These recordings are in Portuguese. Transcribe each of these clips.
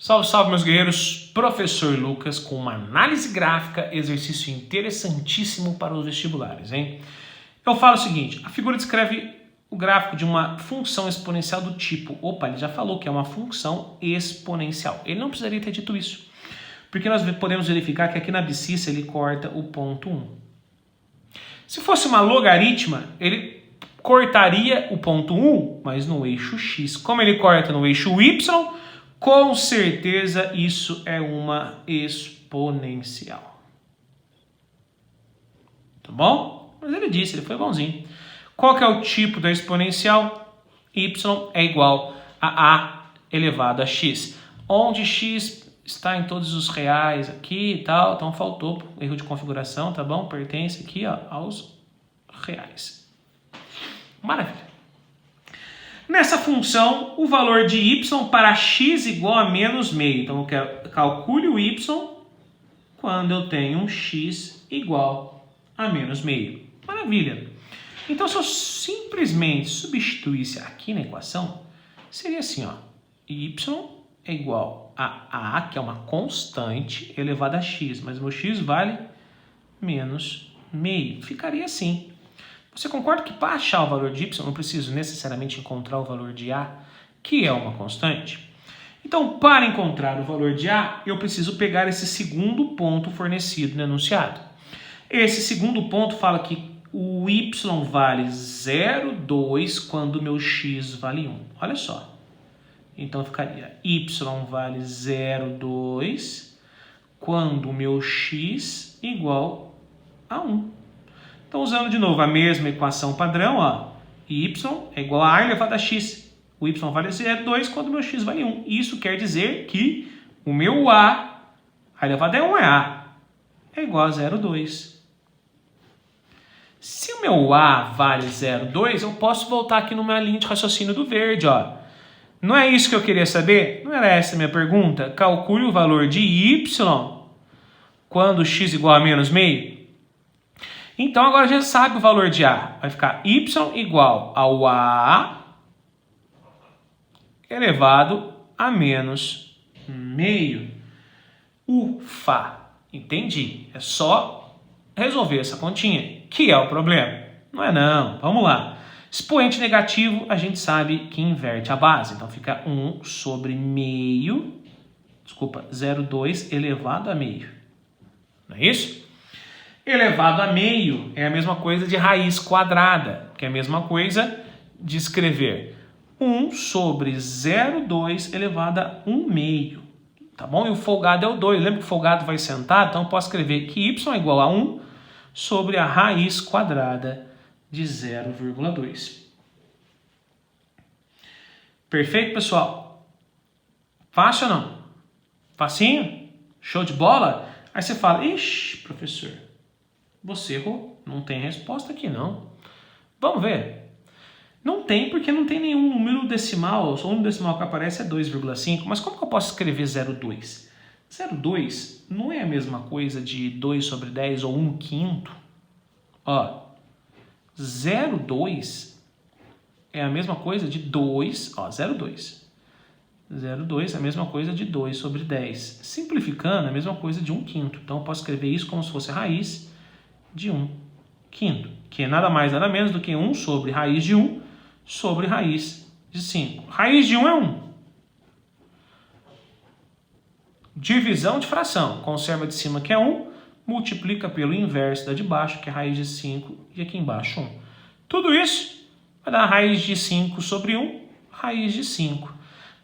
Salve, salve, meus guerreiros! Professor Lucas com uma análise gráfica, exercício interessantíssimo para os vestibulares, hein? Eu falo o seguinte, a figura descreve o gráfico de uma função exponencial do tipo... Opa, ele já falou que é uma função exponencial. Ele não precisaria ter dito isso, porque nós podemos verificar que aqui na abscissa ele corta o ponto 1. Se fosse uma logaritma, ele cortaria o ponto 1, mas no eixo x. Como ele corta no eixo y... com certeza isso é uma exponencial. Tá bom? Mas ele disse, ele foi bonzinho. Qual que é o tipo da exponencial? Y é igual a A elevado a x. Onde x está em todos os reais aqui e tal. Então faltou erro de configuração, tá bom? Pertence aqui ó, aos reais. Maravilha. Nessa função, o valor de y para x igual a menos meio. Então, eu calcule o y quando eu tenho um x igual a menos meio. Maravilha. Então, se eu simplesmente substituísse aqui na equação, seria assim, ó. Y é igual a A, que é uma constante, elevada a x. Mas meu x vale menos meio. Ficaria assim. Você concorda que para achar o valor de y, eu não preciso necessariamente encontrar o valor de A, que é uma constante? Então, para encontrar o valor de A, eu preciso pegar esse segundo ponto fornecido no enunciado. Esse segundo ponto fala que o y vale 0,2 quando o meu x vale 1. Olha só. Então, ficaria y vale 0,2 quando o meu x igual a 1. Então, usando de novo a mesma equação padrão, ó, y é igual a A elevado a x. O y vale 0,2 quando o meu x vale 1. Isso quer dizer que o meu A elevado a 1 é A, é igual a 0,2. Se o meu A vale 0,2, eu posso voltar aqui numa linha de raciocínio do verde, ó. Não é isso que eu queria saber? Não era essa a minha pergunta? Calcule o valor de y quando x igual a menos meio. Então, agora a gente sabe o valor de A. Vai ficar y igual ao A elevado a menos meio. Ufa! Entendi. É só resolver essa continha, que é o problema. Não é não. Vamos lá. Expoente negativo, a gente sabe que inverte a base. Então, fica 1 sobre meio, 0,2 elevado a meio. Não é isso? Elevado a meio é a mesma coisa de raiz quadrada, que é a mesma coisa de escrever 1 sobre 0,2 elevado a 1 meio. Tá bom? E o folgado é o 2. Lembra que o folgado vai sentado? Então eu posso escrever que y é igual a 1 sobre a raiz quadrada de 0,2. Perfeito, pessoal? Fácil ou não? Facinho? Show de bola? Aí você fala, ixi, professor, você errou, não tem resposta aqui não. Vamos ver. Não tem porque não tem nenhum número decimal, o número decimal que aparece é 2,5, mas como que eu posso escrever 0,2? 0,2 não é a mesma coisa de 2 sobre 10 ou 1/5. Ó, 0,2 é a mesma coisa de 2, ó, 0,2. 0,2 é a mesma coisa de 2 sobre 10. Simplificando, é a mesma coisa de 1/5. Então eu posso escrever isso como se fosse a raiz de 1/5, que é nada mais nada menos do que 1 sobre raiz de 1 sobre raiz de 5. Raiz de 1 é 1. Divisão de fração. Conserva de cima que é 1, multiplica pelo inverso da de baixo, que é raiz de 5, e aqui embaixo 1. Tudo isso vai dar raiz de 5 sobre 1, raiz de 5.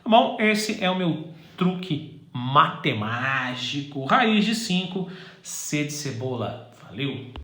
Tá bom? Esse é o meu truque matemático. Raiz de 5, C de cebola. Valeu!